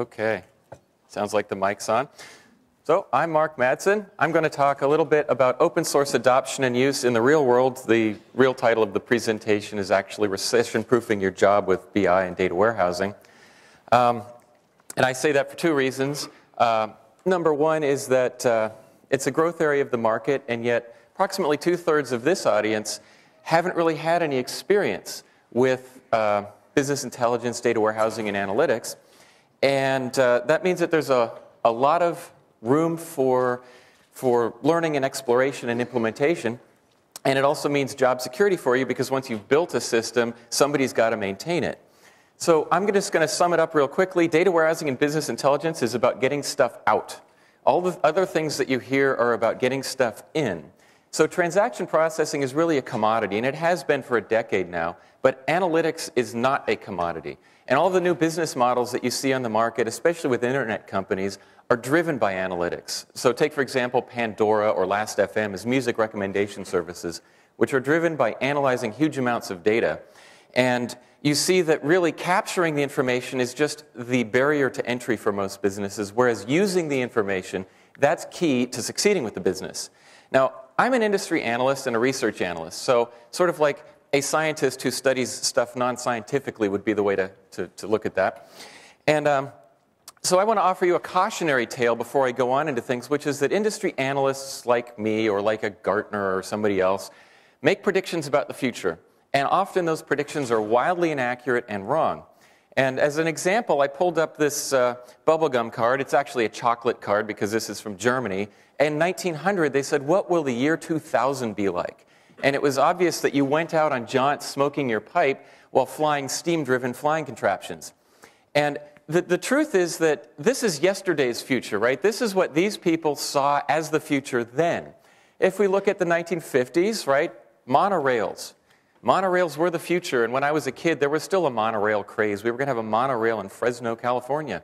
Okay, sounds like the mic's on. So I'm Mark Madsen. I'm going to talk a little bit about open source adoption and use in the real world. The real title of the presentation is actually Recession-Proofing Your Job with BI and Data Warehousing. And I say that for two reasons. Number one is that it's a growth area of the market, and yet approximately 2/3 of this audience haven't really had any experience with business intelligence, data warehousing, and analytics. And that means that there's a lot of room for learning and exploration and implementation. And it also means job security for you, because once you've built a system, somebody's got to maintain it. So I'm just going to sum it up real quickly. Data warehousing and business intelligence is about getting stuff out. All the other things that you hear are about getting stuff in. So transaction processing is really a commodity, and it has been for a decade now. But analytics is not a commodity. And all the new business models that you see on the market, especially with internet companies, are driven by analytics. So take, for example, Pandora or Last.fm as music recommendation services, which are driven by analyzing huge amounts of data. And you see that really capturing the information is just the barrier to entry for most businesses, whereas using the information, that's key to succeeding with the business. Now, I'm an industry analyst and a research analyst, so sort of like a scientist who studies stuff non-scientifically would be the way to look at that. And so I want to offer you a cautionary tale before I go on into things, which is that industry analysts like me or like a Gartner or somebody else make predictions about the future. And often those predictions are wildly inaccurate and wrong. And as an example, I pulled up this bubblegum card. It's actually a chocolate card because this is from Germany. In 1900, they said, what will the year 2000 be like? And it was obvious that you went out on jaunts smoking your pipe while flying steam-driven flying contraptions. And the truth is that this is yesterday's future, right? This is what these people saw as the future then. If we look at the 1950s, right, monorails. Monorails were the future, and when I was a kid, there was still a monorail craze. We were going to have a monorail in Fresno, California.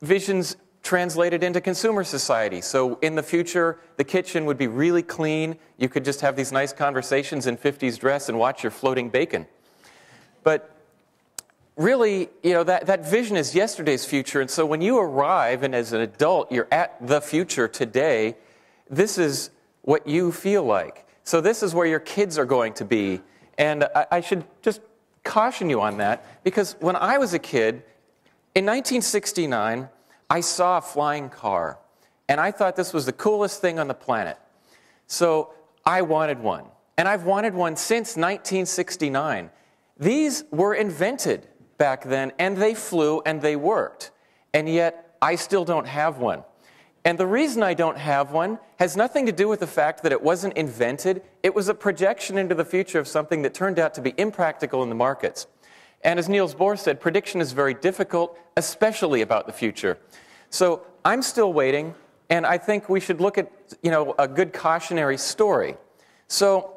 Visions translated into consumer society. So in the future, the kitchen would be really clean. You could just have these nice conversations in 50s dress and watch your floating bacon. But really, you know, that vision is yesterday's future, and so when you arrive, and as an adult, you're at the future today, this is what you feel like. So this is where your kids are going to be. And I should just caution you on that, because when I was a kid, in 1969, I saw a flying car. And I thought this was the coolest thing on the planet. So I wanted one. And I've wanted one since 1969. These were invented back then, and they flew and they worked. And yet, I still don't have one. And the reason I don't have one has nothing to do with the fact that it wasn't invented. It was a projection into the future of something that turned out to be impractical in the markets. And as Niels Bohr said, prediction is very difficult, especially about the future. So I'm still waiting, and I think we should look at, you know, a good cautionary story. So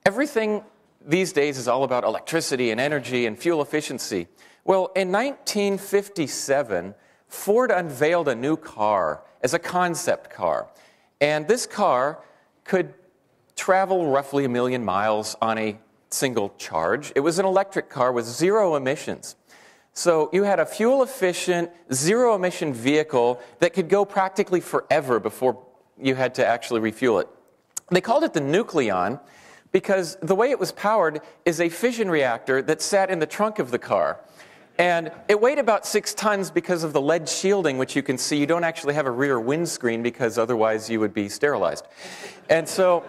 everything these days is all about electricity and energy and fuel efficiency. Well, in 1957, Ford unveiled a new car as a concept car. And this car could travel roughly 1 million miles on a single charge. It was an electric car with 0 emissions. So you had a fuel-efficient, 0-emission vehicle that could go practically forever before you had to actually refuel it. They called it the Nucleon because the way it was powered is a fission reactor that sat in the trunk of the car. And it weighed about 6 tons because of the lead shielding, which you can see. You don't actually have a rear windscreen because otherwise you would be sterilized. And so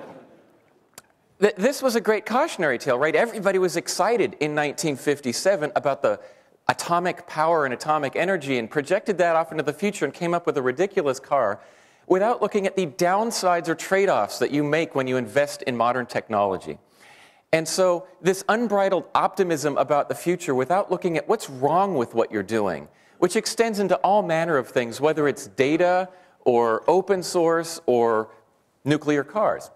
this was a great cautionary tale, right? Everybody was excited in 1957 about the atomic power and atomic energy and projected that off into the future and came up with a ridiculous car without looking at the downsides or trade-offs that you make when you invest in modern technology. And so this unbridled optimism about the future without looking at what's wrong with what you're doing, which extends into all manner of things, whether it's data or open source or nuclear cars.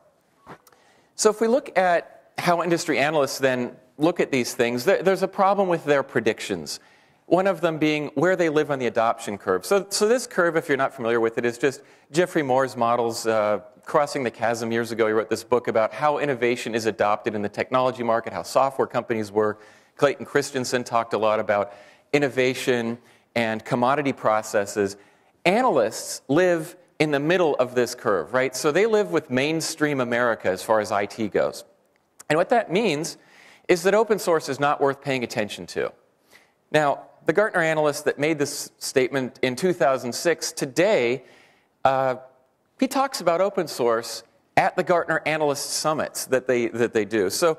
So if we look at how industry analysts then look at these things, there's a problem with their predictions. One of them being where they live on the adoption curve. So this curve, if you're not familiar with it, is just Geoffrey Moore's models Crossing the Chasm years ago. He wrote this book about how innovation is adopted in the technology market, how software companies work. Clayton Christensen talked a lot about innovation and commodity processes, analysts live in the middle of this curve, right? So they live with mainstream America as far as IT goes. And what that means is that open source is not worth paying attention to. Now, the Gartner analyst that made this statement in 2006, today, he talks about open source at the Gartner Analyst Summits that they do. So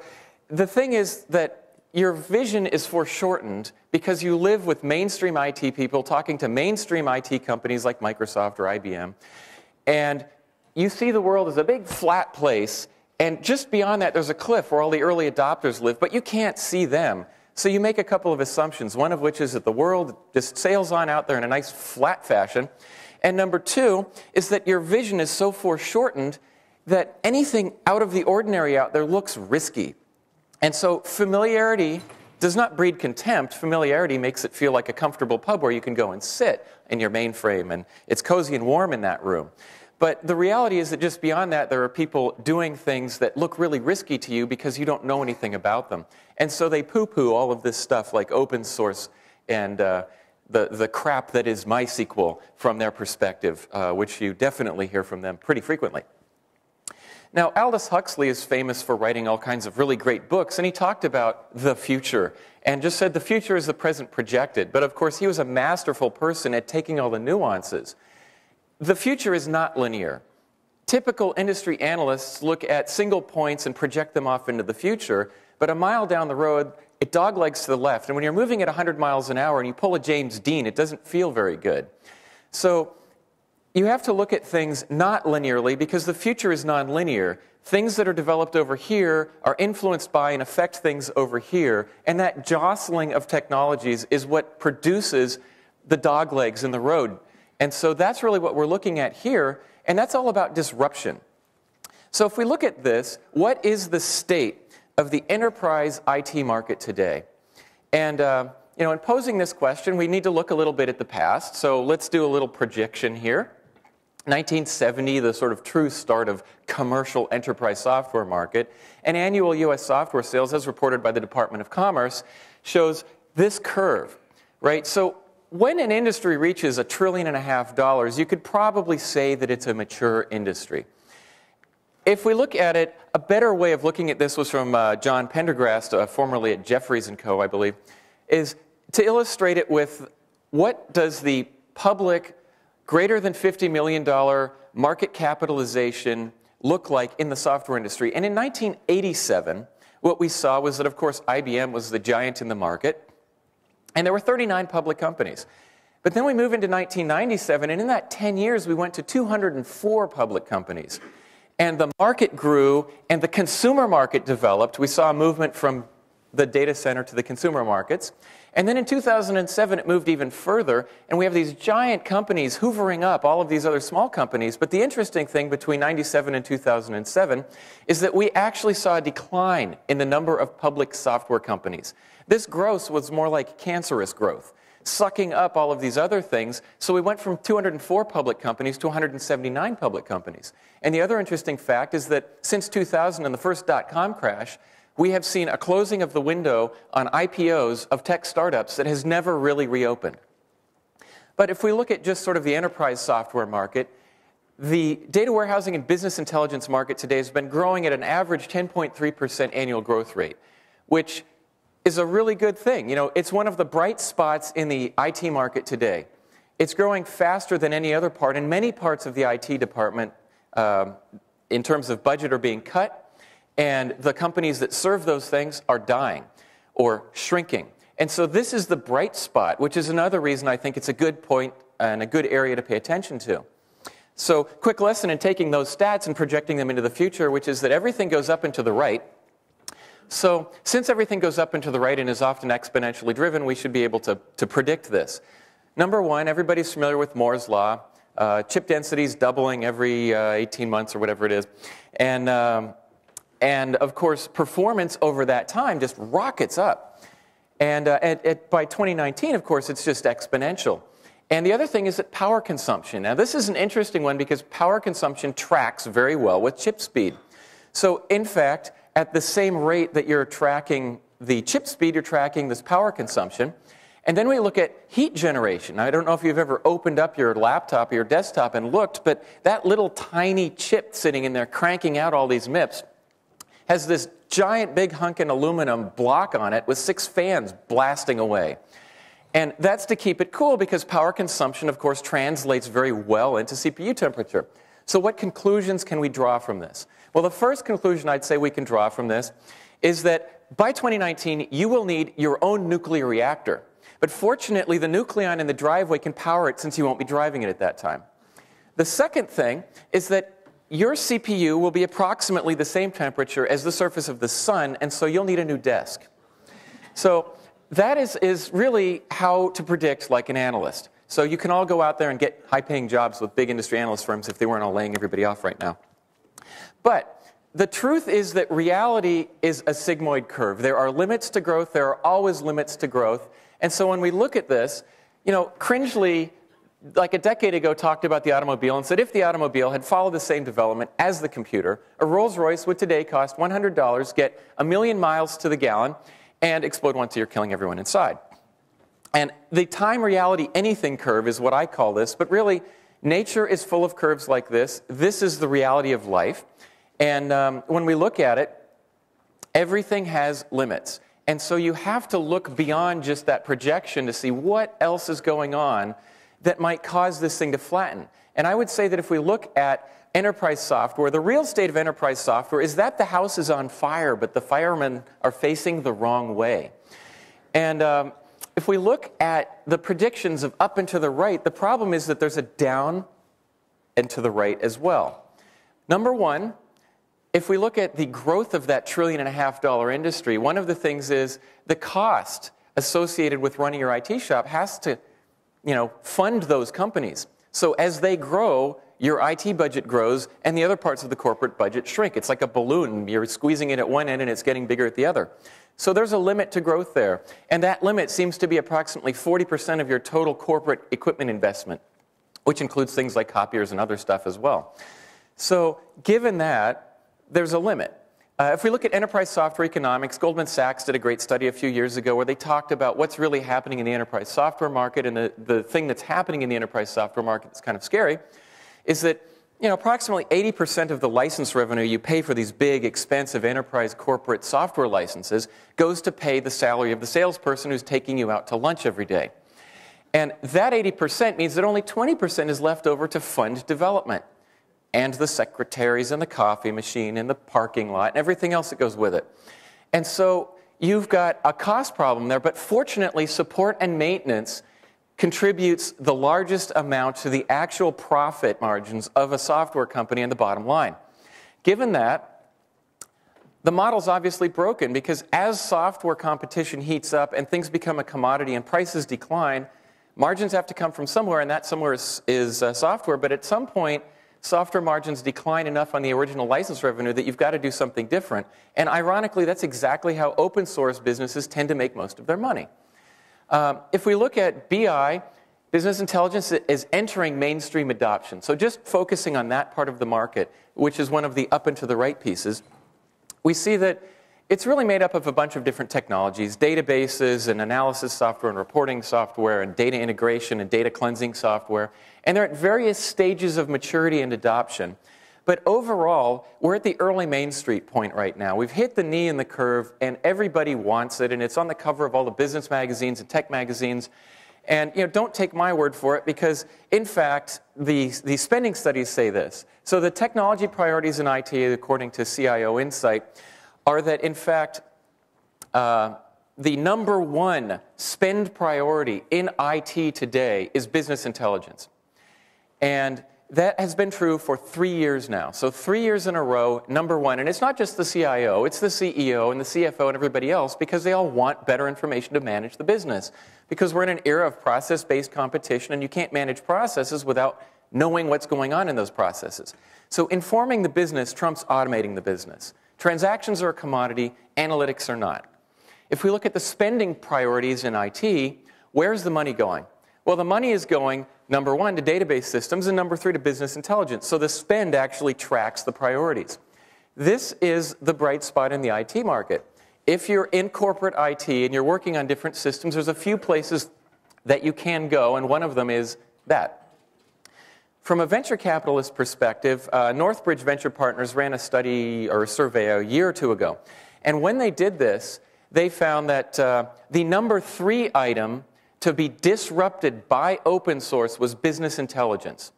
the thing is that your vision is foreshortened because you live with mainstream IT people talking to mainstream IT companies like Microsoft or IBM, and you see the world as a big flat place, and just beyond that there's a cliff where all the early adopters live, but you can't see them. So you make a couple of assumptions, one of which is that the world just sails on out there in a nice flat fashion, and number two is that your vision is so foreshortened that anything out of the ordinary out there looks risky. And so familiarity does not breed contempt. Familiarity makes it feel like a comfortable pub where you can go and sit in your mainframe, and it's cozy and warm in that room. But the reality is that just beyond that, there are people doing things that look really risky to you because you don't know anything about them. And so they poo-poo all of this stuff like open source and the crap that is MySQL from their perspective, which you definitely hear from them pretty frequently. Now, Aldous Huxley is famous for writing all kinds of really great books, and he talked about the future and just said the future is the present projected. But of course, he was a masterful person at taking all the nuances. The future is not linear. Typical industry analysts look at single points and project them off into the future, but a mile down the road, it doglegs to the left. And when you're moving at 100 miles an hour and you pull a James Dean, it doesn't feel very good. So you have to look at things not linearly because the future is nonlinear. Things that are developed over here are influenced by and affect things over here, and that jostling of technologies is what produces the doglegs in the road. And so that's really what we're looking at here, and that's all about disruption. So if we look at this, what is the state of the enterprise IT market today? And in posing this question, we need to look a little bit at the past. So let's do a little projection here. 1970, the sort of true start of commercial enterprise software market, and annual U.S. software sales, as reported by the Department of Commerce, shows this curve, right? So when an industry reaches $1.5 trillion, you could probably say that it's a mature industry. If we look at it, a better way of looking at this was from John Pendergrast, formerly at Jefferies & Co., I believe, is to illustrate it with what does the public greater than $50 million market capitalization look like in the software industry. And in 1987, what we saw was that, of course, IBM was the giant in the market, and there were 39 public companies. But then we move into 1997, and in that 10 years, we went to 204 public companies. And the market grew, and the consumer market developed. We saw a movement from the data center to the consumer markets. And then in 2007, it moved even further, and we have these giant companies hoovering up all of these other small companies. But the interesting thing between 97 and 2007 is that we actually saw a decline in the number of public software companies. This growth was more like cancerous growth, sucking up all of these other things. So we went from 204 public companies to 179 public companies. And the other interesting fact is that since 2000 and the first dot-com crash, we have seen a closing of the window on IPOs of tech startups that has never really reopened. But if we look at just sort of the enterprise software market, the data warehousing and business intelligence market today has been growing at an average 10.3% annual growth rate, which is a really good thing. You know, it's one of the bright spots in the IT market today. It's growing faster than any other part, and many parts of the IT department, in terms of budget, are being cut. And the companies that serve those things are dying or shrinking. And so this is the bright spot, which is another reason I think it's a good point and a good area to pay attention to. So quick lesson in taking those stats and projecting them into the future, which is that everything goes up and to the right. So since everything goes up and to the right and is often exponentially driven, we should be able to predict this. Number one, everybody's familiar with Moore's law. Chip densities doubling every 18 months or whatever it is. And of course, performance over that time just rockets up. And by 2019, of course, it's just exponential. And the other thing is that power consumption. Now, this is an interesting one because power consumption tracks very well with chip speed. So, in fact, at the same rate that you're tracking the chip speed, you're tracking this power consumption. And then we look at heat generation. I don't know if you've ever opened up your laptop or your desktop and looked, but that little tiny chip sitting in there cranking out all these MIPS has this giant big hunkin' aluminum block on it with 6 fans blasting away. And that's to keep it cool because power consumption, of course, translates very well into CPU temperature. So what conclusions can we draw from this? Well, the first conclusion I'd say we can draw from this is that by 2019, you will need your own nuclear reactor. But fortunately, the nucleon in the driveway can power it since you won't be driving it at that time. The second thing is that your CPU will be approximately the same temperature as the surface of the sun, and so you'll need a new desk. So that is really how to predict like an analyst. So you can all go out there and get high-paying jobs with big industry analyst firms if they weren't all laying everybody off right now. But the truth is that reality is a sigmoid curve. There are limits to growth. There are always limits to growth. And so when we look at this, Cringely, like a decade ago, talked about the automobile and said if the automobile had followed the same development as the computer, a Rolls-Royce would today cost $100, get 1 million miles to the gallon, and explode once you're killing everyone inside. And the time reality anything curve is what I call this, but really, nature is full of curves like this. This is the reality of life. And when we look at it, everything has limits. And so you have to look beyond just that projection to see what else is going on that might cause this thing to flatten. And I would say that if we look at enterprise software, the real state of enterprise software is that the house is on fire, but the firemen are facing the wrong way. And if we look at the predictions of up and to the right, the problem is that there's a down and to the right as well. Number one, if we look at the growth of that $1.5 trillion industry, one of the things is the cost associated with running your IT shop has to, fund those companies. So as they grow, your IT budget grows, and the other parts of the corporate budget shrink. It's like a balloon. You're squeezing it at one end, and it's getting bigger at the other. So there's a limit to growth there. And that limit seems to be approximately 40% of your total corporate equipment investment, which includes things like copiers and other stuff as well. So given that, there's a limit. If we look at enterprise software economics, Goldman Sachs did a great study a few years ago where they talked about what's really happening in the enterprise software market, and the thing that's happening in the enterprise software market that's kind of scary is that approximately 80% of the license revenue you pay for these big, expensive enterprise corporate software licenses goes to pay the salary of the salesperson who's taking you out to lunch every day. And that 80% means that only 20% is left over to fund development, and the secretaries and the coffee machine and the parking lot and everything else that goes with it. And so you've got a cost problem there, but fortunately support and maintenance contributes the largest amount to the actual profit margins of a software company and the bottom line. Given that, the model's obviously broken because as software competition heats up and things become a commodity and prices decline, margins have to come from somewhere, and that somewhere is software. But at some point, software margins decline enough on the original license revenue that you've got to do something different. And ironically, that's exactly how open source businesses tend to make most of their money. If we look at BI, business intelligence is entering mainstream adoption. So just focusing on that part of the market, which is one of the up and to the right pieces, we see that it's really made up of a bunch of different technologies, databases and analysis software and reporting software and data integration and data cleansing software. And they're at various stages of maturity and adoption. But overall, we're at the early Main Street point right now. We've hit the knee in the curve, and everybody wants it, and it's on the cover of all the business magazines and tech magazines. And don't take my word for it, because in fact, the spending studies say this. So the technology priorities in IT, according to CIO Insight, are that in fact, the number one spend priority in IT today is business intelligence. And that has been true for 3 years now. So 3 years in a row, number one. And it's not just the CIO, it's the CEO and the CFO and everybody else, because they all want better information to manage the business. Because we're in an era of process-based competition, and you can't manage processes without knowing what's going on in those processes. So informing the business trumps automating the business. Transactions are a commodity, analytics are not. If we look at the spending priorities in IT, where's the money going? Well, the money is going, number one, to database systems, and number three, to business intelligence. So the spend actually tracks the priorities. This is the bright spot in the IT market. if you're in corporate IT and you're working on different systems, there's a few places that you can go, and one of them is that. From a venture capitalist perspective, Northbridge Venture Partners ran a study or a survey a year or two ago. And when they did this, they found that the number 3 item to be disrupted by open source was business intelligence.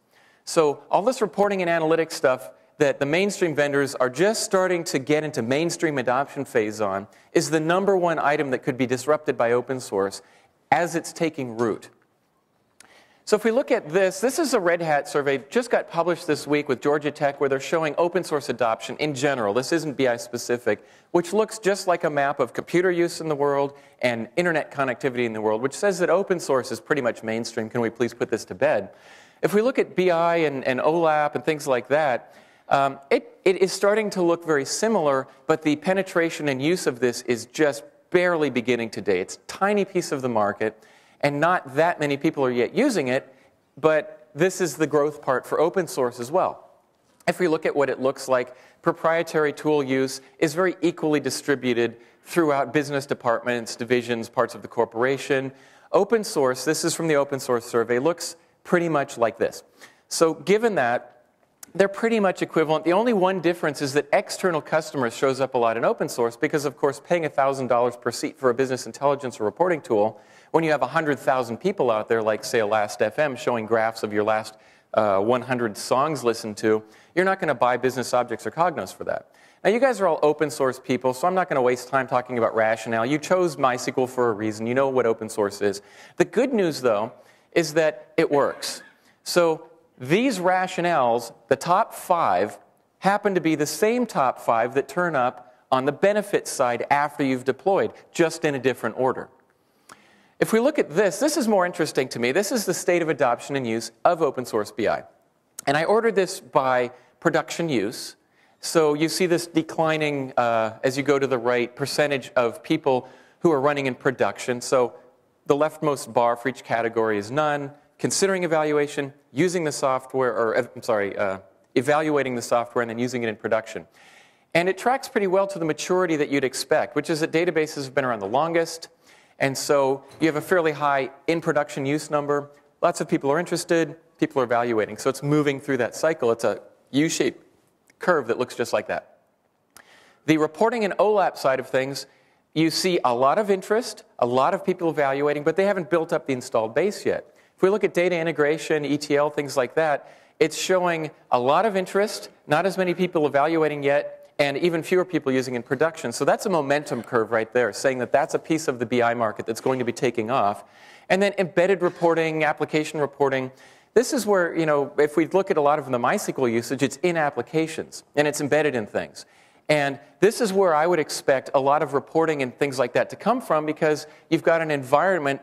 So all this reporting and analytics stuff that the mainstream vendors are just starting to get into mainstream adoption phase on is the number 1 item that could be disrupted by open source as it's taking root. So if we look at this is a Red Hat survey, just got published this week with Georgia Tech, where they're showing open source adoption in general. This isn't BI specific, which looks just like a map of computer use in the world and internet connectivity in the world, which says that open source is pretty much mainstream. Can we please put this to bed? If we look at BI and OLAP and things like that, it is starting to look very similar, but the penetration and use of this is just barely beginning today. It's a tiny piece of the market, and not that many people are yet using it, but this is the growth part for open source as well. If we look at what it looks like, proprietary tool use is very equally distributed throughout business departments, divisions, parts of the corporation. Open source, this is from the open source survey, looks pretty much like this. So given that, they're pretty much equivalent. The only one difference is that external customers shows up a lot in open source because, of course, paying $1,000 per seat for a business intelligence or reporting tool, when you have 100,000 people out there, like, say, a Last.fm, showing graphs of your last 100 songs listened to, you're not going to buy Business Objects or Cognos for that. Now, you guys are all open source people, so I'm not going to waste time talking about rationale. You chose MySQL for a reason. You know what open source is. The good news, though, is that it works. So these rationales, the top 5, happen to be the same top 5 that turn up on the benefits side after you've deployed, just in a different order. If we look at this is more interesting to me. This is the state of adoption and use of open source BI. And I ordered this by production use. So you see this declining, as you go to the right, percentage of people who are running in production. So the leftmost bar for each category is none, considering evaluation, using the software, or evaluating the software and then using it in production. And it tracks pretty well to the maturity that you'd expect, which is that databases have been around the longest. And so you have a fairly high in-production use number. Lots of people are interested. People are evaluating. So it's moving through that cycle. It's a U-shaped curve that looks just like that. The reporting and OLAP side of things, you see a lot of interest, a lot of people evaluating, but they haven't built up the installed base yet. If we look at data integration, ETL, things like that, it's showing a lot of interest, not as many people evaluating yet, and even fewer people using in production. So that's a momentum curve right there, saying that that's a piece of the BI market that's going to be taking off. And then embedded reporting, application reporting. This is where, if we look at a lot of the MySQL usage, it's in applications, and it's embedded in things. And this is where I would expect a lot of reporting and things like that to come from, because you've got an environment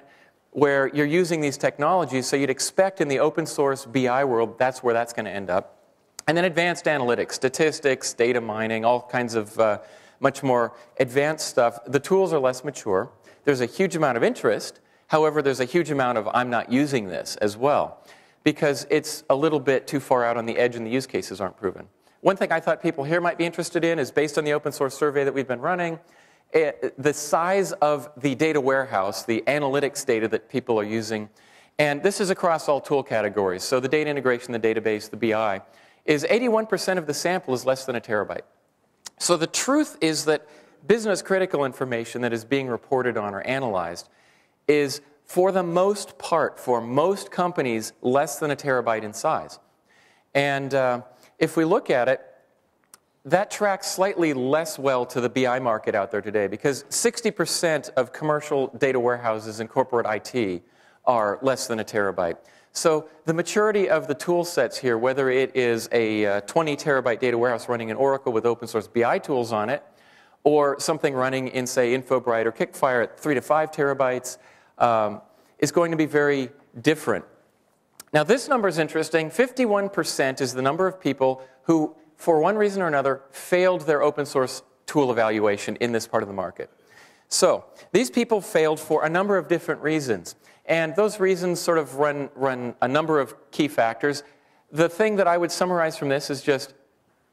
where you're using these technologies, so you'd expect in the open source BI world, that's where that's going to end up. And then advanced analytics, statistics, data mining, all kinds of much more advanced stuff. The tools are less mature. There's a huge amount of interest. However, there's a huge amount of I'm not using this as well, because it's a little bit too far out on the edge and the use cases aren't proven. One thing I thought people here might be interested in is, based on the open source survey that we've been running, the size of the data warehouse, the analytics data that people are using. And this is across all tool categories. So the data integration, the database, the BI, is 81% of the sample is less than a terabyte. So the truth is that business critical information that is being reported on or analyzed is, for the most part, for most companies, less than a terabyte in size. And if we look at it, that tracks slightly less well to the BI market out there today, because 60% of commercial data warehouses in corporate IT are less than a terabyte. So the maturity of the tool sets here, whether it is a 20 terabyte data warehouse running in Oracle with open source BI tools on it, or something running in, say, InfoBright or Kickfire at 3 to 5 terabytes, is going to be very different. Now, this number is interesting. 51% is the number of people who, for one reason or another, failed their open source tool evaluation in this part of the market. So these people failed for a number of different reasons. And those reasons sort of run a number of key factors. The thing that I would summarize from this is just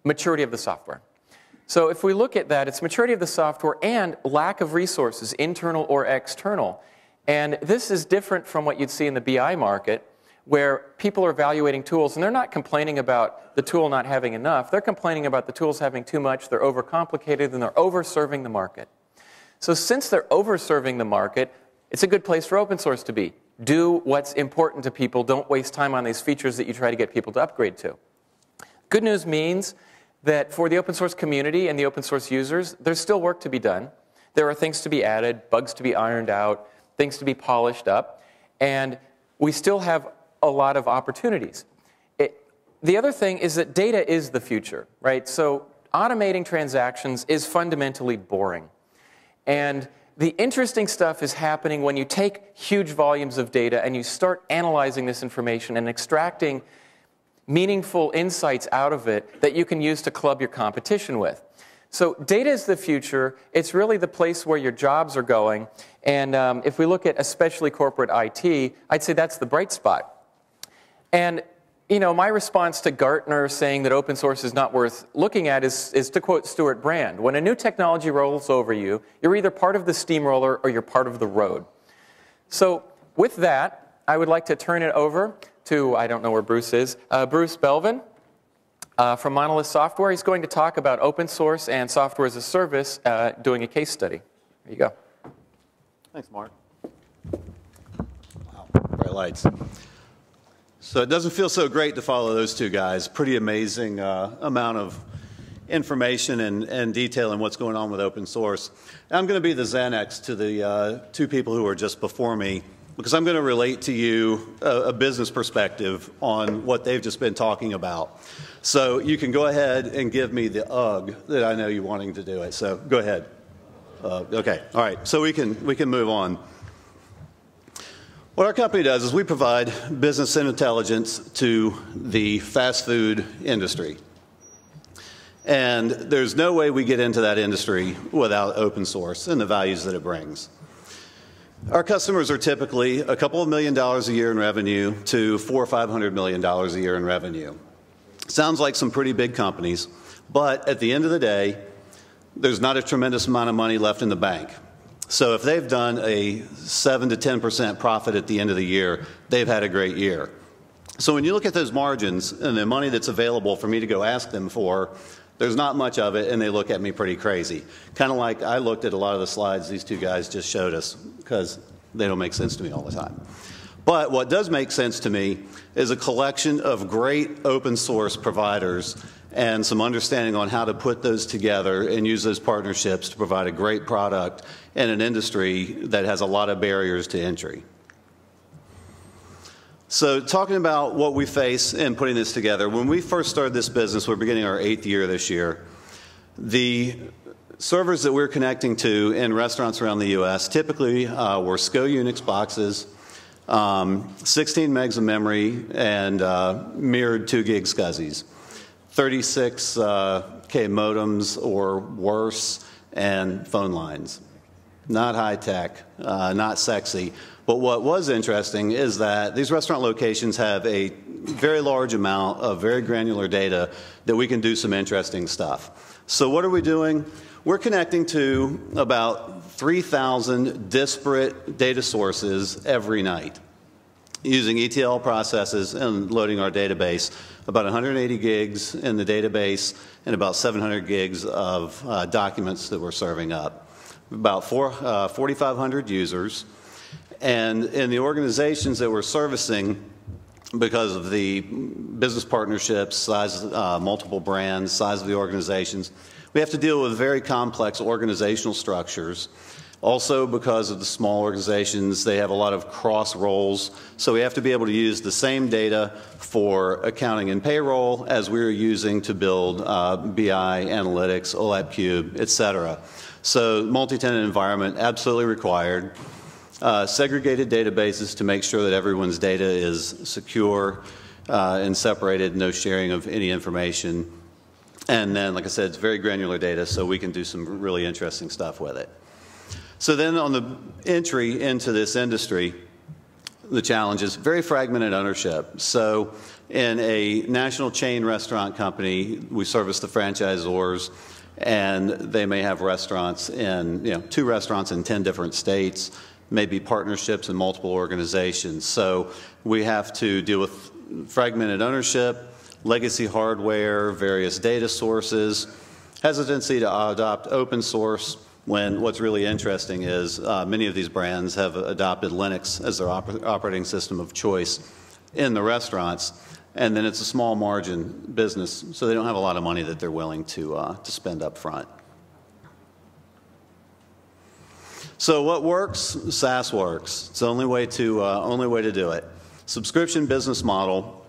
maturity of the software. So if we look at that, it's maturity of the software and lack of resources, internal or external. And this is different from what you'd see in the BI market, where people are evaluating tools, and they're not complaining about the tool not having enough. They're complaining about the tools having too much, they're overcomplicated, and they're over-serving the market. So since they're over-serving the market, it's a good place for open source to be. Do what's important to people. Don't waste time on these features that you try to get people to upgrade to. Good news means that for the open source community and the open source users, there's still work to be done. There are things to be added, bugs to be ironed out, things to be polished up, and we still have a lot of opportunities. The other thing is that data is the future, right? So automating transactions is fundamentally boring. And the interesting stuff is happening when you take huge volumes of data and you start analyzing this information and extracting meaningful insights out of it that you can use to club your competition with. So data is the future. It's really the place where your jobs are going. And if we look at especially corporate IT, I'd say that's the bright spot. And you know, my response to Gartner saying that open source is not worth looking at is to quote Stuart Brand, when a new technology rolls over you, you're either part of the steamroller or you're part of the road. So with that, I would like to turn it over to, I don't know where Bruce is, Bruce Belvin from Monolith Software. He's going to talk about open source and software as a service doing a case study. There you go. Thanks, Mark. Wow, bright lights. So it doesn't feel so great to follow those two guys. Pretty amazing amount of information and detail in what's going on with open source. And I'm going to be the Xanax to the two people who were just before me, because I'm going to relate to you a business perspective on what they've just been talking about. So you can go ahead and give me the ugh that I know you're wanting to do it. So go ahead. Okay. All right. So we can move on. What our company does is we provide business intelligence to the fast food industry. And there's no way we get into that industry without open source and the values that it brings. Our customers are typically a couple of $1 million a year in revenue to $400 or $500 million a year in revenue. Sounds like some pretty big companies, but at the end of the day, there's not a tremendous amount of money left in the bank. So if they've done a 7 to 10% profit at the end of the year, they've had a great year. So when you look at those margins and the money that's available for me to go ask them for, there's not much of it, and they look at me pretty crazy. Kind of like I looked at a lot of the slides these two guys just showed us, because they don't make sense to me all the time. But what does make sense to me is a collection of great open source providers and some understanding on how to put those together and use those partnerships to provide a great product in an industry that has a lot of barriers to entry. So talking about what we face in putting this together, when we first started this business, we're beginning our 8th year this year, the servers that we're connecting to in restaurants around the U.S. typically were SCO Unix boxes, 16 megs of memory, and mirrored 2 gig SCSIs. 36K modems or worse, and phone lines. Not high tech, not sexy. But what was interesting is that these restaurant locations have a very large amount of very granular data that we can do some interesting stuff. So what are we doing? We're connecting to about 3,000 disparate data sources every night, using ETL processes and loading our database. About 180 gigs in the database and about 700 gigs of documents that we're serving up. About 4,500 users. And in the organizations that we're servicing, because of the business partnerships, size, multiple brands, size of the organizations, we have to deal with very complex organizational structures. Also, because of the small organizations, they have a lot of cross roles, so we have to be able to use the same data for accounting and payroll as we're using to build BI, analytics, OLAP Cube, etc. So multi-tenant environment, absolutely required. Segregated databases to make sure that everyone's data is secure and separated, no sharing of any information. And then, like I said, it's very granular data, so we can do some really interesting stuff with it. So then on the entry into this industry, the challenge is very fragmented ownership. So in a national chain restaurant company, we service the franchisors. and they may have restaurants in, 2 restaurants in 10 different states, maybe partnerships in multiple organizations. So we have to deal with fragmented ownership, legacy hardware, various data sources, hesitancy to adopt open source, when what's really interesting is many of these brands have adopted Linux as their operating system of choice in the restaurants, and then it's a small margin business, so they don't have a lot of money that they're willing to spend up front. So what works? SaaS works. It's the only way to do it. Subscription business model,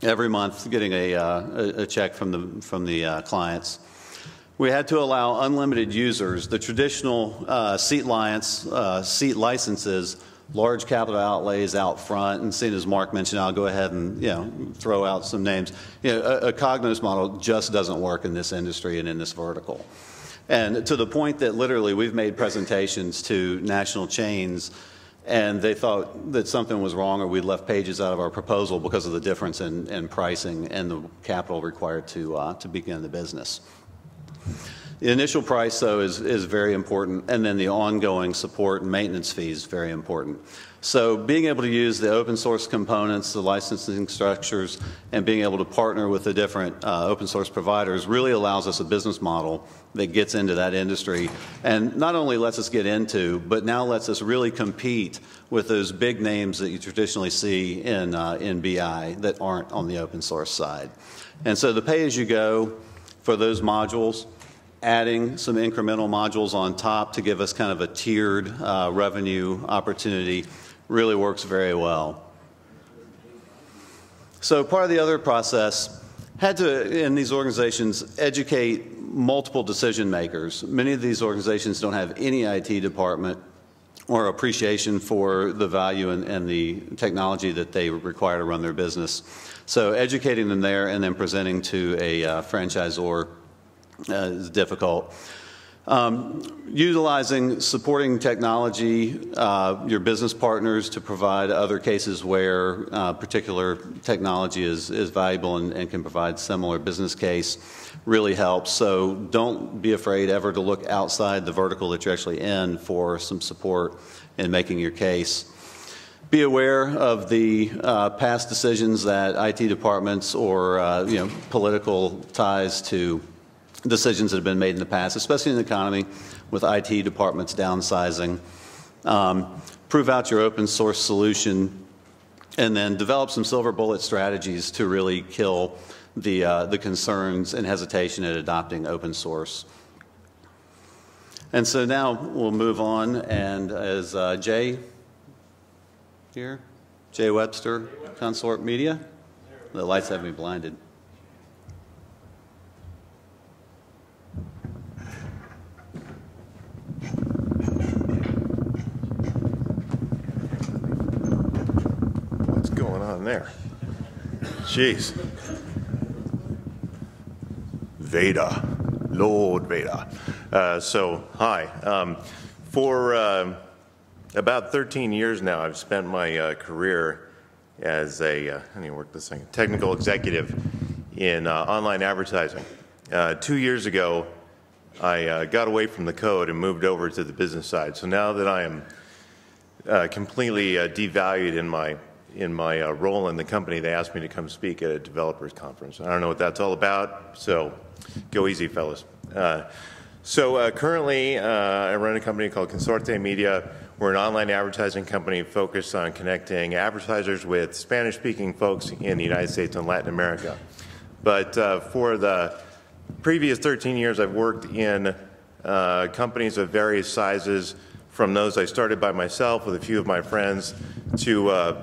every month getting a check from the clients. We had to allow unlimited users. The traditional seat licenses, large capital outlays out front, and seeing as Mark mentioned, I'll go ahead and throw out some names. A Cognos model just doesn't work in this industry and in this vertical. And to the point that literally we've made presentations to national chains, and they thought that something was wrong or we'd left pages out of our proposal because of the difference in pricing and the capital required to begin the business. The initial price, though, is very important, and then the ongoing support and maintenance fees very important. So being able to use the open source components, the licensing structures, and being able to partner with the different open source providers really allows us a business model that gets into that industry, and not only lets us get into, but now lets us really compete with those big names that you traditionally see in BI that aren't on the open source side. And so the pay-as-you-go for those modules, adding some incremental modules on top to give us kind of a tiered revenue opportunity really works very well. So part of the other process had to, in these organizations, educate multiple decision makers. Many of these organizations don't have any IT department or appreciation for the value and the technology that they require to run their business. So educating them there and then presenting to a franchisor is difficult. Utilizing supporting technology, your business partners to provide other cases where particular technology is valuable and can provide similar business case really helps. So don't be afraid ever to look outside the vertical that you're actually in for some support in making your case. Be aware of the past decisions that IT departments or political ties to decisions that have been made in the past, especially in the economy with IT departments downsizing. Prove out your open source solution, and then develop some silver bullet strategies to really kill the concerns and hesitation at adopting open source. And so now we'll move on, and as Jay here, Jay Webster, Consort Media. The lights have me blinded. What's going on there? Jeez. Vader, Lord Vader. Hi. For about 13 years now, I've spent my career as a technical executive in online advertising. 2 years ago, I got away from the code and moved over to the business side. So now that I am completely devalued in my role in the company, they asked me to come speak at a developers conference. I don't know what that's all about, so go easy, fellas. Currently, I run a company called Consorte Media. We're an online advertising company focused on connecting advertisers with Spanish-speaking folks in the United States and Latin America. But for the previous 13 years, I've worked in companies of various sizes, from those I started by myself with a few of my friends to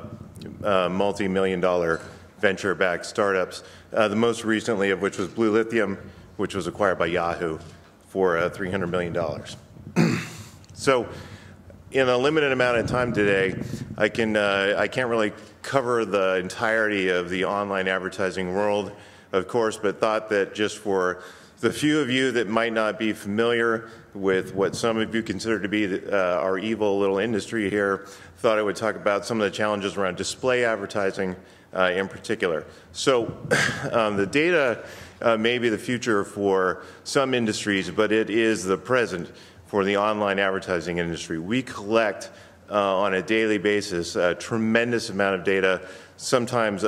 multi-million-dollar venture-backed startups, the most recently of which was Blue Lithium, which was acquired by Yahoo for $300 million. So in a limited amount of time today, I can't really cover the entirety of the online advertising world, of course, but thought that just for the few of you that might not be familiar with what some of you consider to be our evil little industry here, thought I would talk about some of the challenges around display advertising, in particular. So the data may be the future for some industries, but it is the present for the online advertising industry. We collect on a daily basis a tremendous amount of data. Sometimes,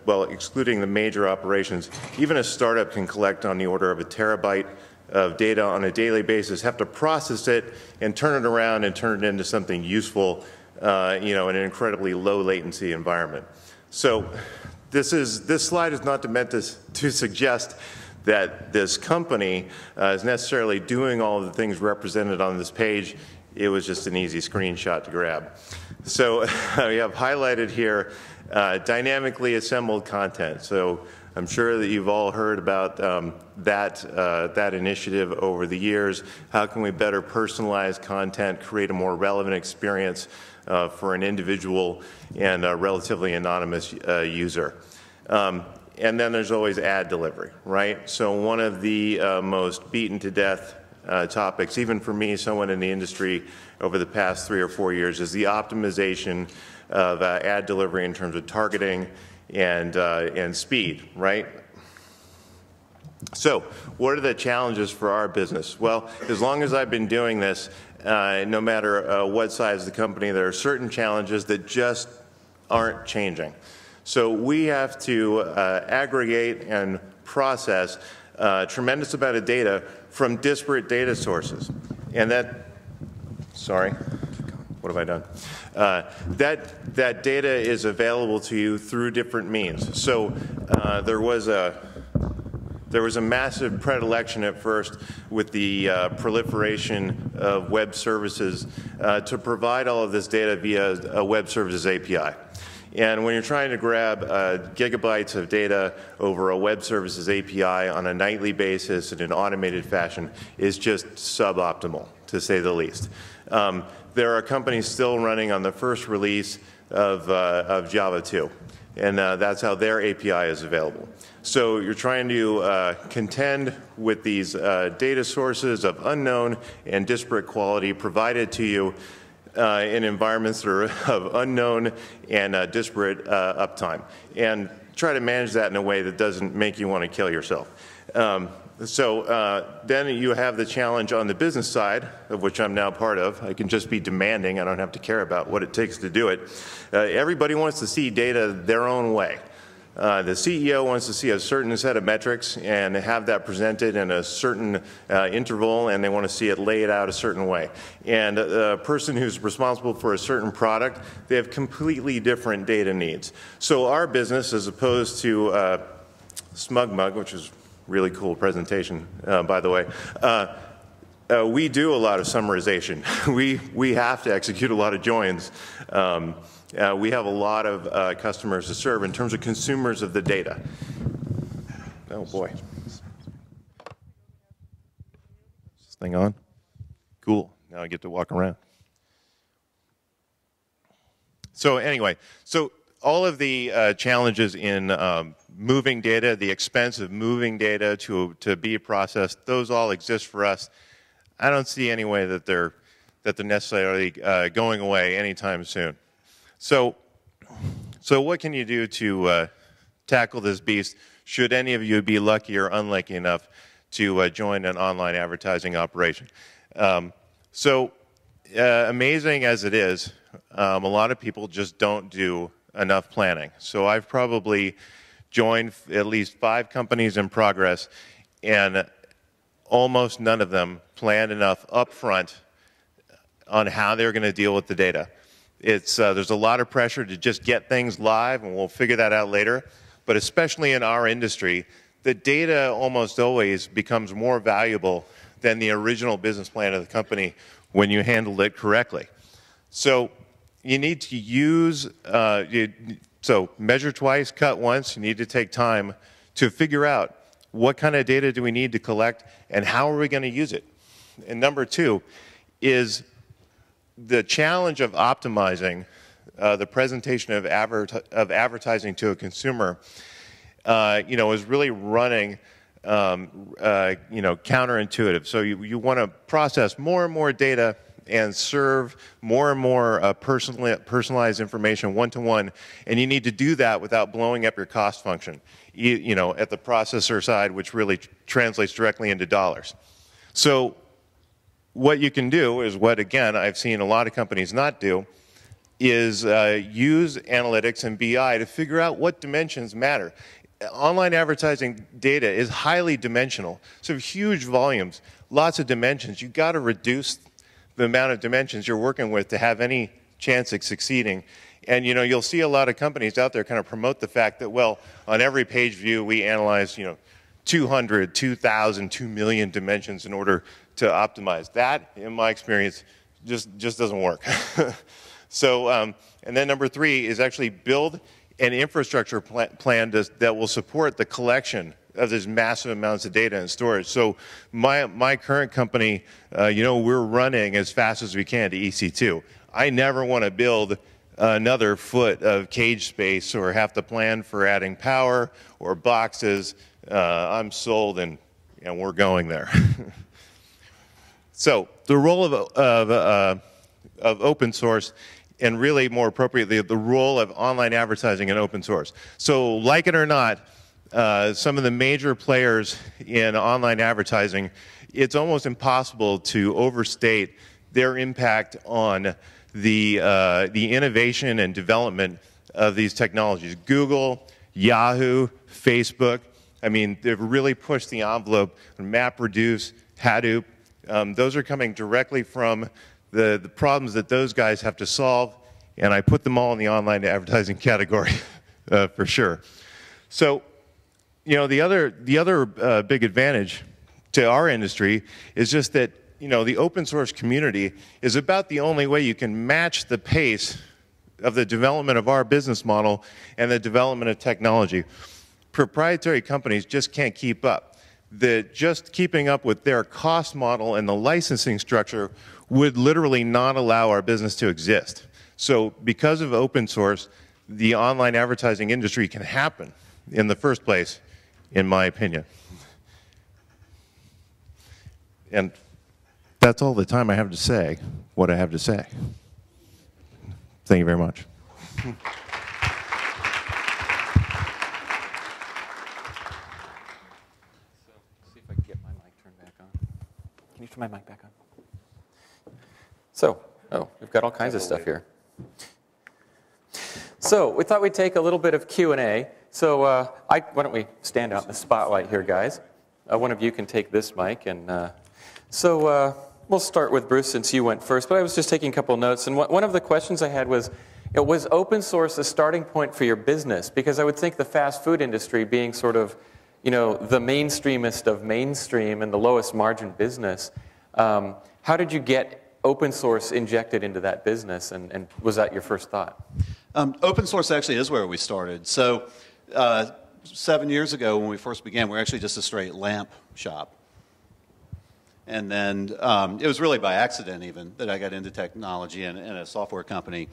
well, excluding the major operations, even a startup can collect on the order of a terabyte of data on a daily basis, have to process it and turn it around and turn it into something useful, you know, in an incredibly low latency environment. So this slide is not meant to suggest that this company is necessarily doing all of the things represented on this page. It was just an easy screenshot to grab. So we have highlighted here dynamically assembled content. So I'm sure that you've all heard about that initiative over the years. How can we better personalize content, create a more relevant experience for an individual and a relatively anonymous user? And then there's always ad delivery, right? So one of the most beaten to death topics, even for me, someone in the industry over the past 3 or 4 years, is the optimization of ad delivery in terms of targeting and speed, right? So what are the challenges for our business? Well, as long as I've been doing this, no matter what size of the company, there are certain challenges that just aren't changing. So we have to aggregate and process a tremendous amount of data from disparate data sources. And that, sorry, what have I done? That data is available to you through different means. So there was a massive predilection at first with the proliferation of web services to provide all of this data via a web services API. And when you're trying to grab gigabytes of data over a web services API on a nightly basis in an automated fashion is just suboptimal, to say the least. There are companies still running on the first release of Java 2, and that's how their API is available. So you're trying to contend with these data sources of unknown and disparate quality provided to you in environments that are of unknown and disparate uptime, and try to manage that in a way that doesn't make you want to kill yourself. Then you have the challenge on the business side, of which I'm now part of. I can just be demanding. I don't have to care about what it takes to do it. Everybody wants to see data their own way. The CEO wants to see a certain set of metrics and have that presented in a certain interval, and they want to see it laid out a certain way. And a person who's responsible for a certain product, they have completely different data needs. So our business, as opposed to SmugMug, which is a really cool presentation, by the way, we do a lot of summarization. We have to execute a lot of joins. We have a lot of customers to serve in terms of consumers of the data. Oh boy. Is this thing on? Cool. Now I get to walk around. So anyway, so all of the challenges in moving data, the expense of moving data to be processed, those all exist for us. I don't see any way that they're necessarily going away anytime soon. So what can you do to tackle this beast, should any of you be lucky or unlucky enough to join an online advertising operation? Amazing as it is, a lot of people just don't do enough planning. So I've probably joined at least 5 companies in progress, and almost none of them planned enough upfront on how they're going to deal with the data. There's a lot of pressure to just get things live, and we'll figure that out later. But especially in our industry, the data almost always becomes more valuable than the original business plan of the company when you handle it correctly. So you need to use, so measure twice, cut once. You need to take time to figure out what kind of data do we need to collect and how are we going to use it. And number 2 is the challenge of optimizing the presentation of advertising to a consumer, is really running, counterintuitive. So you want to process more and more data and serve more and more personalized information one-to-one, and you need to do that without blowing up your cost function, you know, at the processor side, which really translates directly into dollars. So what you can do is what, again, I've seen a lot of companies not do, is use analytics and BI to figure out what dimensions matter. Online advertising data is highly dimensional, so huge volumes, lots of dimensions. You've got to reduce the amount of dimensions you're working with to have any chance of succeeding. And you know, you'll see a lot of companies out there kind of promote the fact that, well, on every page view we analyze, you know, 200, 2,000, 2 million dimensions in order to optimize. That, in my experience, just doesn't work. So, and then number 3 is actually build an infrastructure plan that will support the collection of these massive amounts of data and storage. So my current company, you know, we're running as fast as we can to EC2. I never want to build another foot of cage space or have to plan for adding power or boxes. I'm sold and we're going there. So the role of open source, and really more appropriately, the role of online advertising in open source. So like it or not, some of the major players in online advertising, it's almost impossible to overstate their impact on the innovation and development of these technologies. Google, Yahoo, Facebook, I mean, they've really pushed the envelope on MapReduce, Hadoop. Those are coming directly from the problems that those guys have to solve, and I put them all in the online advertising category for sure. So, you know, the other big advantage to our industry is just that, you know, the open source community is about the only way you can match the pace of the development of our business model and the development of technology. Proprietary companies just can't keep up. Just keeping up with their cost model and the licensing structure would literally not allow our business to exist. So because of open source, the online advertising industry can happen in the first place, in my opinion. And that's all the time I have to say what I have to say. Thank you very much. Can you turn my mic back on? So, we've got all kinds of stuff here. So, we thought we'd take a little bit of Q&A. So, why don't we stand out in the spotlight here, guys? One of you can take this mic. And we'll start with Bruce since you went first. But I was just taking a couple of notes. And one of the questions I had was open source a starting point for your business? Because I would think the fast food industry being sort of, you know, the mainstreamest of mainstream and the lowest margin business, how did you get open source injected into that business, and was that your first thought? Open source actually is where we started. So 7 years ago when we first began, we were actually just a straight lamp shop. And then it was really by accident even that I got into technology and a software company.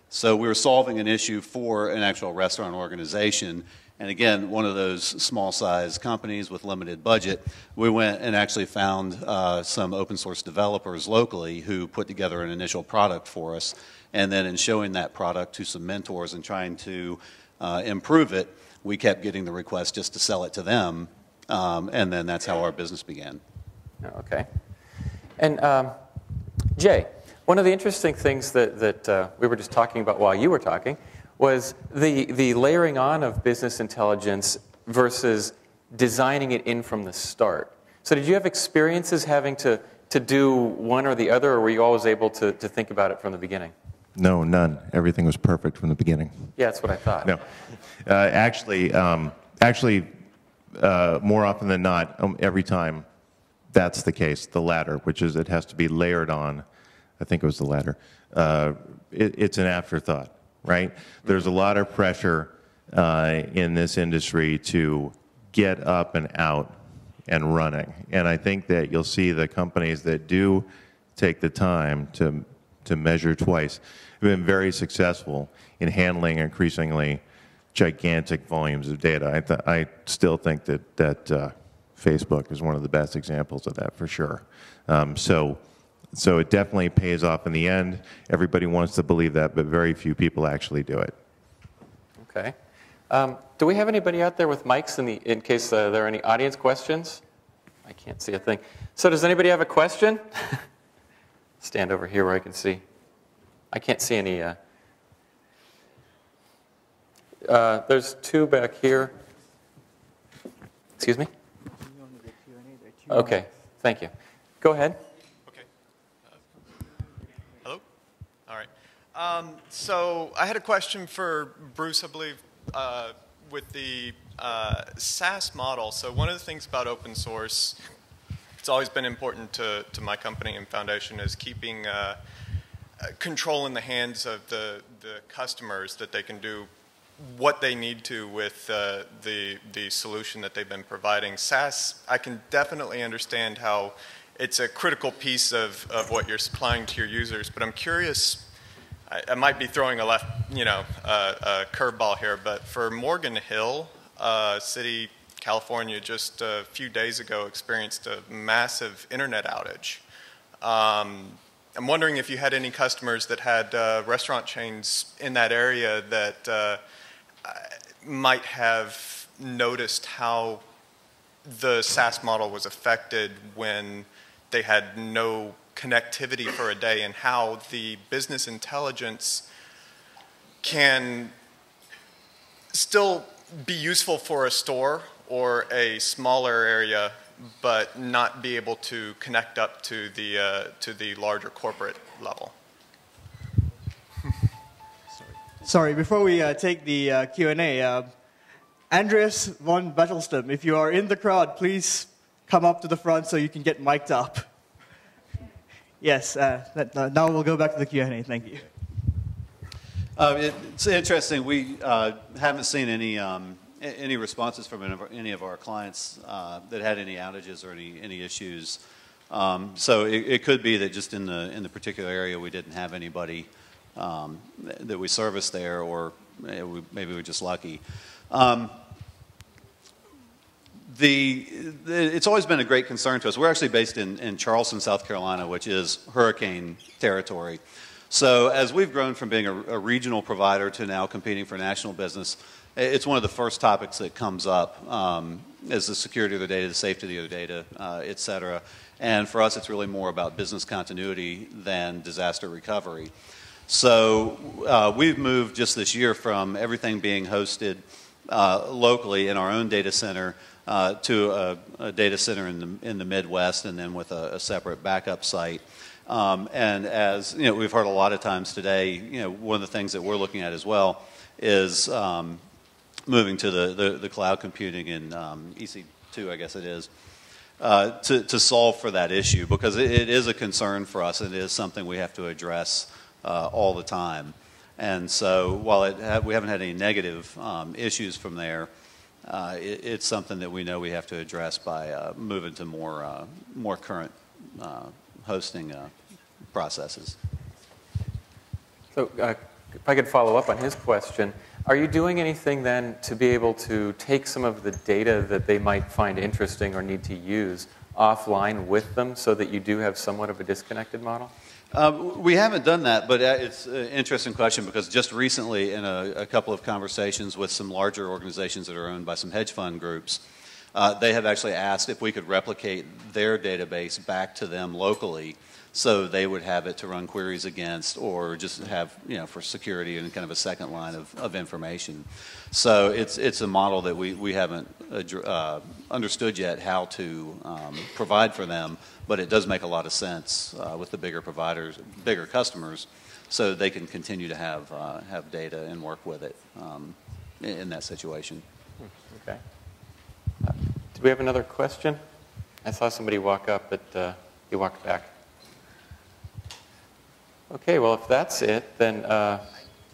So we were solving an issue for an actual restaurant organization. And again, one of those small-sized companies with limited budget, we went and actually found some open-source developers locally who put together an initial product for us. And then in showing that product to some mentors and trying to improve it, we kept getting the request just to sell it to them. And then that's how our business began. Okay. And Jay, one of the interesting things that we were just talking about while you were talking was the layering on of business intelligence versus designing it in from the start. So did you have experiences having to do one or the other, or were you always able to think about it from the beginning? No, none. Everything was perfect from the beginning. Yeah, that's what I thought. No. Actually, more often than not, every time that's the case, the latter, which is it has to be layered on. I think it was the latter. It's an afterthought. Right? There's a lot of pressure in this industry to get up and out and running. And I think that you'll see the companies that do take the time to measure twice have been very successful in handling increasingly gigantic volumes of data. I still think that Facebook is one of the best examples of that for sure. So So it definitely pays off in the end. Everybody wants to believe that, but very few people actually do it. Okay. Do we have anybody out there with mics in case there are any audience questions? I can't see a thing. So does anybody have a question? Stand over here where I can see. I can't see any. There's two back here. Excuse me? Okay, thank you. Go ahead. Okay. Hello? All right. So I had a question for Bruce, I believe, with the SaaS model. So one of the things about open source, it's always been important to my company and foundation, is keeping control in the hands of the customers, that they can do what they need to with the solution that they've been providing. SaaS, I can definitely understand how it's a critical piece of what you're supplying to your users, but I'm curious, I might be throwing a curveball here, but for Morgan Hill City, California, just a few days ago experienced a massive internet outage. I'm wondering if you had any customers that had restaurant chains in that area that might have noticed how the SaaS model was affected when they had no connectivity for a day, and how the business intelligence can still be useful for a store or a smaller area, but not be able to connect up to the larger corporate level. Sorry, before we take the Q&A, Andreas von Bettelstam, if you are in the crowd, please come up to the front so you can get mic'd up. Yes, now we'll go back to the Q&A. Thank you. It's interesting. We haven't seen any responses from any of our clients that had any outages or any issues. So it could be that just in the particular area we didn't have anybody that we service there, or maybe we're just lucky. It's always been a great concern to us. We're actually based in Charleston, South Carolina, which is hurricane territory. So as we've grown from being a regional provider to now competing for national business, it's one of the first topics that comes up is the security of the data, the safety of the data, et cetera. And for us, it's really more about business continuity than disaster recovery. So we've moved just this year from everything being hosted locally in our own data center to a data center in the Midwest, and then with a separate backup site. And as you know, we've heard a lot of times today, one of the things that we're looking at as well is moving to the cloud computing in EC2, I guess it is, to solve for that issue, because it is a concern for us. It is something we have to address all the time. And so while we haven't had any negative issues from there, it's something that we know we have to address by moving to more current hosting processes. So if I could follow up on his question, are you doing anything then to be able to take some of the data that they might find interesting or need to use offline with them so that you do have somewhat of a disconnected model? We haven't done that, but it's an interesting question, because just recently in a couple of conversations with some larger organizations that are owned by some hedge fund groups, they have actually asked if we could replicate their database back to them locally so they would have it to run queries against, or just have, for security and kind of a second line of information. So it's a model that we haven't understood yet how to provide for them, but it does make a lot of sense with the bigger providers, bigger customers, so they can continue to have data and work with it in that situation. Okay. Do we have another question? I saw somebody walk up, but he walked back. Okay, well, if that's it, then... I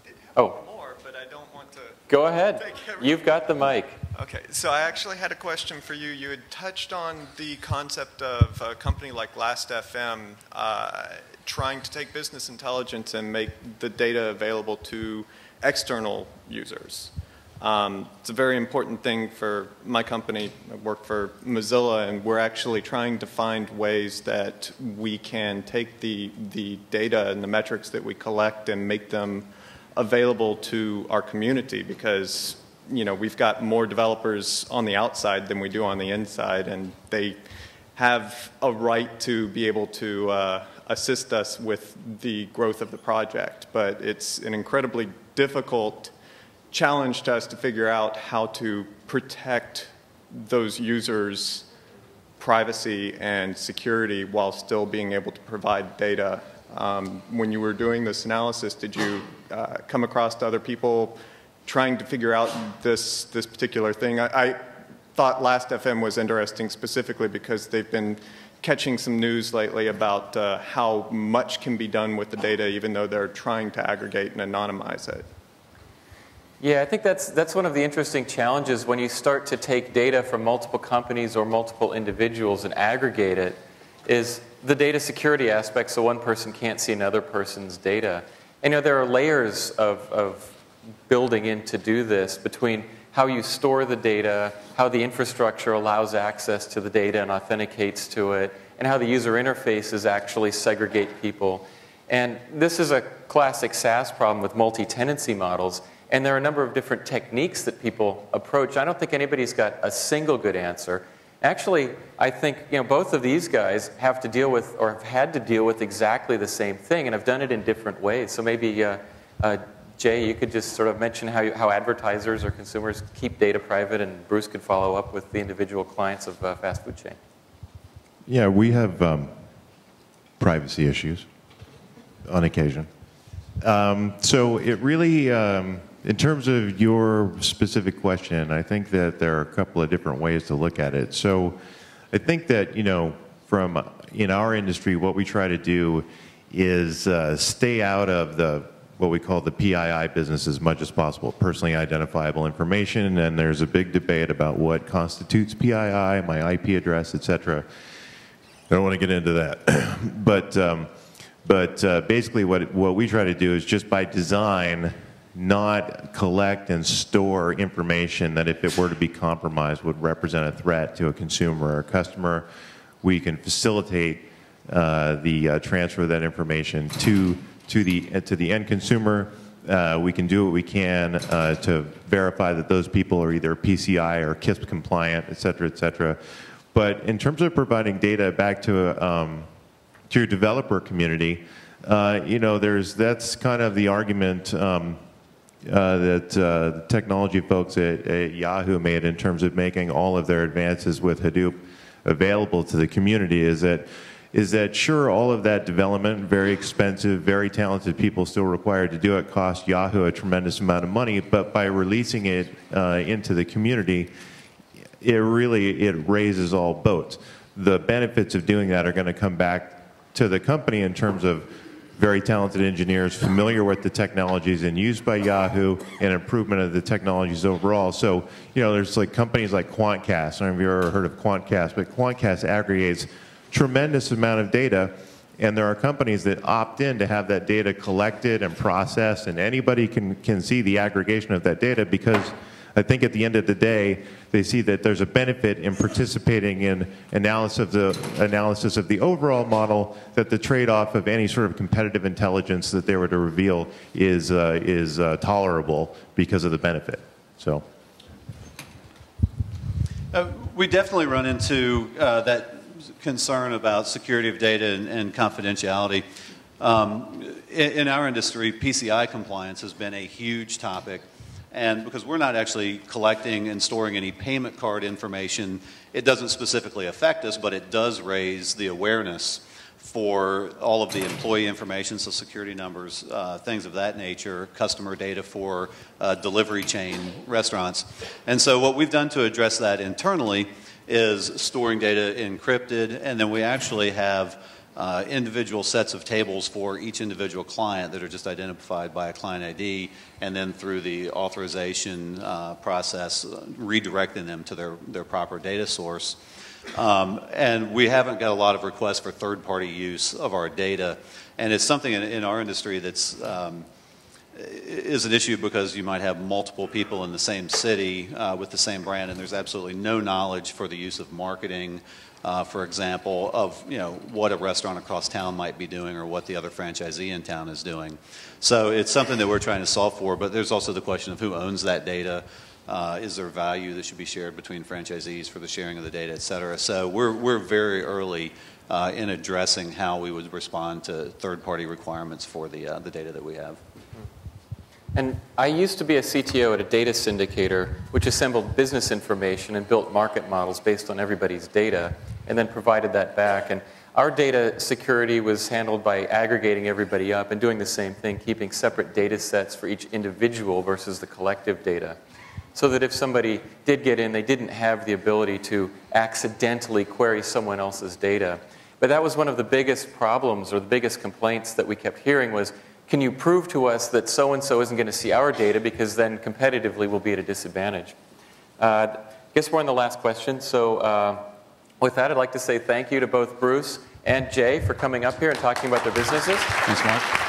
did have more, but I don't want to... Go ahead. You've got the mic. Okay, so I actually had a question for you. You had touched on the concept of a company like Last.fm trying to take business intelligence and make the data available to external users. It's a very important thing for my company. I work for Mozilla, and we're actually trying to find ways that we can take the data and the metrics that we collect and make them available to our community, because we've got more developers on the outside than we do on the inside, and they have a right to be able to assist us with the growth of the project. But it's an incredibly difficult challenge to us to figure out how to protect those users' privacy and security while still being able to provide data. When you were doing this analysis, did you come across other people trying to figure out this particular thing? I thought Last.fm was interesting specifically because they've been catching some news lately about how much can be done with the data even though they're trying to aggregate and anonymize it. Yeah, I think that's one of the interesting challenges when you start to take data from multiple companies or multiple individuals and aggregate it, is the data security aspect, so one person can't see another person's data. And there are layers of building in to do this between how you store the data, how the infrastructure allows access to the data and authenticates to it, and how the user interfaces actually segregate people. And this is a classic SaaS problem with multi-tenancy models. And there are a number of different techniques that people approach. I don't think anybody's got a single good answer. Actually, I think both of these guys have to deal with, or have had to deal with, exactly the same thing, and have done it in different ways. So maybe, Jay, you could just sort of mention how advertisers or consumers keep data private, and Bruce could follow up with the individual clients of fast food chain. Yeah, we have privacy issues on occasion. So it really, in terms of your specific question, I think that there are a couple of different ways to look at it. So I think that, from in our industry, what we try to do is stay out of what we call the PII business as much as possible, personally identifiable information, and there's a big debate about what constitutes PII, my IP address, etc. I don't want to get into that. But basically what we try to do is just by design not collect and store information that if it were to be compromised would represent a threat to a consumer or a customer. We can facilitate the transfer of that information to the end consumer. We can do what we can to verify that those people are either PCI or KISP compliant, et cetera, But in terms of providing data back to your developer community, that's kind of the argument that the technology folks at Yahoo made in terms of making all of their advances with Hadoop available to the community, is that sure, all of that development, very expensive, very talented people still required to do it, cost Yahoo a tremendous amount of money, but by releasing it into the community, it raises all boats. The benefits of doing that are going to come back to the company in terms of very talented engineers familiar with the technologies and used by Yahoo, and improvement of the technologies overall. So, there's companies like Quantcast. I don't know if you've ever heard of Quantcast, but Quantcast aggregates tremendous amount of data, and there are companies that opt in to have that data collected and processed, and anybody can see the aggregation of that data, because I think at the end of the day, they see that there's a benefit in participating in analysis of the overall model, that the trade-off of any sort of competitive intelligence that they were to reveal is tolerable because of the benefit. So, we definitely run into that concern about security of data and confidentiality. In our industry, PCI compliance has been a huge topic. And because we're not actually collecting and storing any payment card information, it doesn't specifically affect us, but it does raise the awareness for all of the employee information, so security numbers, things of that nature, customer data for delivery chain restaurants. And so what we've done to address that internally is storing data encrypted, and then we actually have individual sets of tables for each individual client that are just identified by a client ID, and then through the authorization process, redirecting them to their proper data source. And we haven't got a lot of requests for third-party use of our data, and it's something in our industry that's is an issue because you might have multiple people in the same city with the same brand, and there's absolutely no knowledge for the use of marketing, for example, of what a restaurant across town might be doing or what the other franchisee in town is doing. So it's something that we're trying to solve for, but there's also the question of who owns that data. Is there value that should be shared between franchisees for the sharing of the data, et cetera? So we're very early in addressing how we would respond to third-party requirements for the data that we have. And I used to be a CTO at a data syndicator, which assembled business information and built market models based on everybody's data, and then provided that back. And our data security was handled by aggregating everybody up and doing the same thing, keeping separate data sets for each individual versus the collective data. So that if somebody did get in, they didn't have the ability to accidentally query someone else's data. But that was one of the biggest problems or the biggest complaints that we kept hearing was, can you prove to us that so-and-so isn't going to see our data because then competitively we'll be at a disadvantage? I guess we're on the last question. So with that, I'd like to say thank you to both Bruce and Jay for coming up here and talking about their businesses. Thanks, Mark.